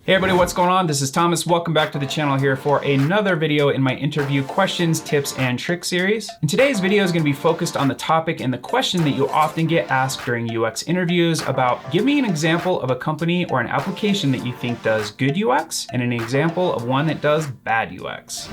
Hey everybody, what's going on? This is Thomas. Welcome back to the channel here for another video in my interview questions, tips, and tricks series. And today's video is going to be focused on the topic and the question that you often get asked during UX interviews about give me an example of a company or an application that you think does good UX and an example of one that does bad UX.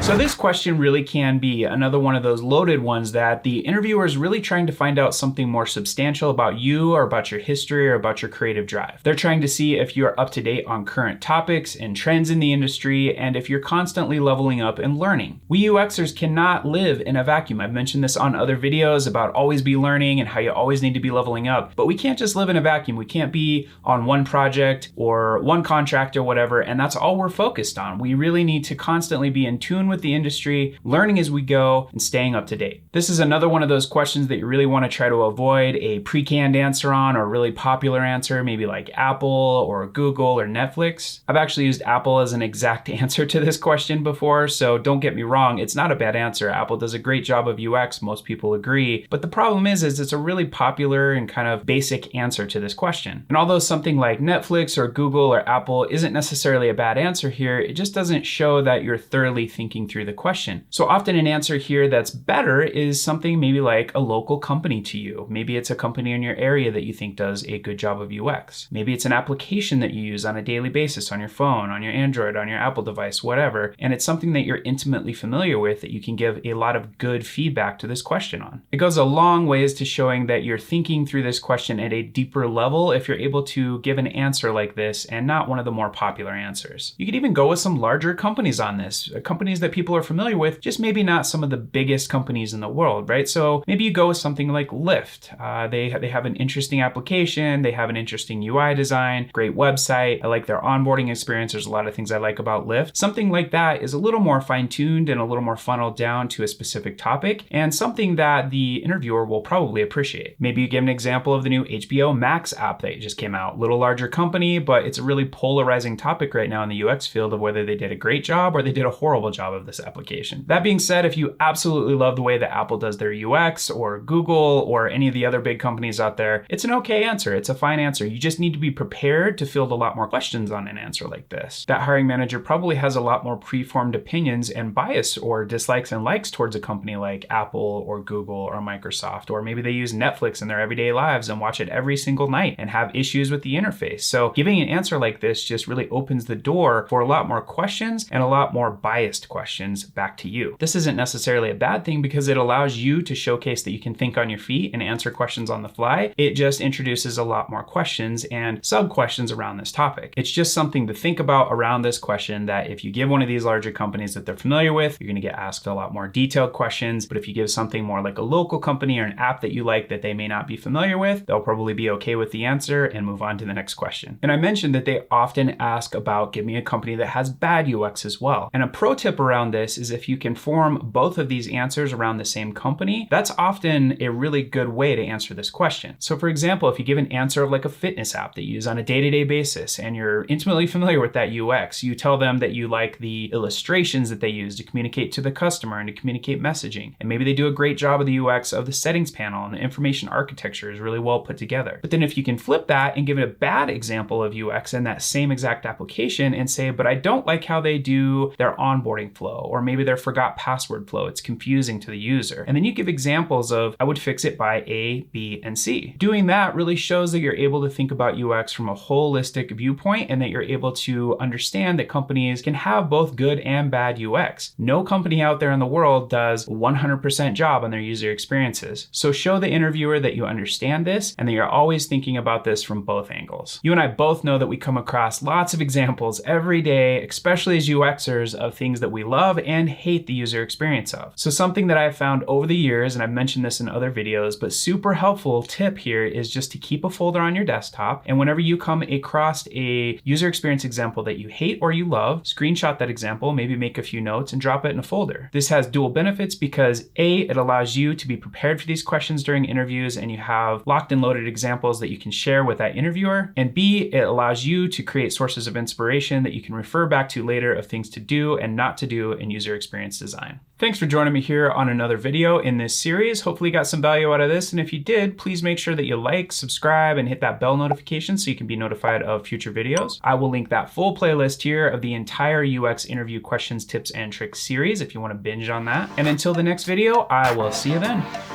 So this question really can be another one of those loaded ones that the interviewer is really trying to find out something more substantial about you or about your history or about your creative drive. They're trying to see if you're up to date on current topics and trends in the industry and if you're constantly leveling up and learning. We UXers cannot live in a vacuum. I've mentioned this on other videos about always be learning and how you always need to be leveling up, but we can't just live in a vacuum. We can't be on one project or one contract or whatever, and that's all we're focused on. We really need to constantly be in tune with the industry, learning as we go, and staying up to date. This is another one of those questions that you really want to try to avoid a pre-canned answer on or a really popular answer, maybe like Apple or Google or Netflix. I've actually used Apple as an exact answer to this question before, so don't get me wrong, it's not a bad answer. Apple does a great job of UX, most people agree, but the problem is it's a really popular and kind of basic answer to this question. And although something like Netflix or Google or Apple isn't necessarily a bad answer here, it just doesn't show that you're thoroughly thinking through the question. So often an answer here that's better is something maybe like a local company to you. Maybe it's a company in your area that you think does a good job of UX. Maybe it's an application that you use on a daily basis on your phone, on your Android, on your Apple device, whatever. And it's something that you're intimately familiar with that you can give a lot of good feedback to this question on. It goes a long ways to showing that you're thinking through this question at a deeper level if you're able to give an answer like this and not one of the more popular answers. You could even go with some larger companies on this, companies that people are familiar with, just maybe not some of the biggest companies in the world, right? So maybe you go with something like Lyft. They have an interesting application, they have an interesting UI design, great website. I like their onboarding experience. There's a lot of things I like about Lyft. Something like that is a little more fine-tuned and a little more funneled down to a specific topic and something that the interviewer will probably appreciate. Maybe you give an example of the new HBO Max app that just came out. Little larger company, but it's a really polarizing topic right now in the UX field of whether they did a great job or they did a horrible job of this application. That being said, if you absolutely love the way that Apple does their UX or Google or any of the other big companies out there, it's an okay answer. It's a fine answer. You just need to be prepared to field a lot more questions on an answer like this. That hiring manager probably has a lot more preformed opinions and bias or dislikes and likes towards a company like Apple or Google or Microsoft, or maybe they use Netflix in their everyday lives and watch it every single night and have issues with the interface. So giving an answer like this just really opens the door for a lot more questions and a lot more biased questions back to you. This isn't necessarily a bad thing because it allows you to showcase that you can think on your feet and answer questions on the fly. It just introduces a lot more questions and sub-questions around this topic. It's just something to think about around this question that if you give one of these larger companies that they're familiar with, you're going to get asked a lot more detailed questions. But if you give something more like a local company or an app that you like that they may not be familiar with, they'll probably be okay with the answer and move on to the next question. And I mentioned that they often ask about give me a company that has bad UX as well. And a pro tip around this is if you can form both of these answers around the same company, that's often a really good way to answer this question. So for example, if you give an answer of like a fitness app that you use on a day-to-day basis and you're intimately familiar with that UX, you tell them that you like the illustrations that they use to communicate to the customer and to communicate messaging. And maybe they do a great job of the UX of the settings panel and the information architecture is really well put together. But then if you can flip that and give it a bad example of UX in that same exact application and say, but I don't like how they do their onboarding flow, or maybe their forgot password flow, it's confusing to the user. And then you give examples of, I would fix it by A, B, and C. Doing that really shows that you're able to think about UX from a holistic viewpoint and that you're able to understand that companies can have both good and bad UX. No company out there in the world does 100% job on their user experiences. So show the interviewer that you understand this and that you're always thinking about this from both angles. You and I both know that we come across lots of examples every day, especially as UXers, of things that we love and hate the user experience of. So something that I've found over the years, and I've mentioned this in other videos, but super helpful tip here is just to keep a folder on your desktop. And whenever you come across a user experience example that you hate or you love, screenshot that example, maybe make a few notes and drop it in a folder. This has dual benefits because A, it allows you to be prepared for these questions during interviews and you have locked and loaded examples that you can share with that interviewer. And B, it allows you to create sources of inspiration that you can refer back to later of things to do and not to do into in user experience design. Thanks for joining me here on another video in this series. Hopefully you got some value out of this. And if you did, please make sure that you like, subscribe, and hit that bell notification so you can be notified of future videos. I will link that full playlist here of the entire UX interview questions, tips, and tricks series if you want to binge on that. And until the next video, I will see you then.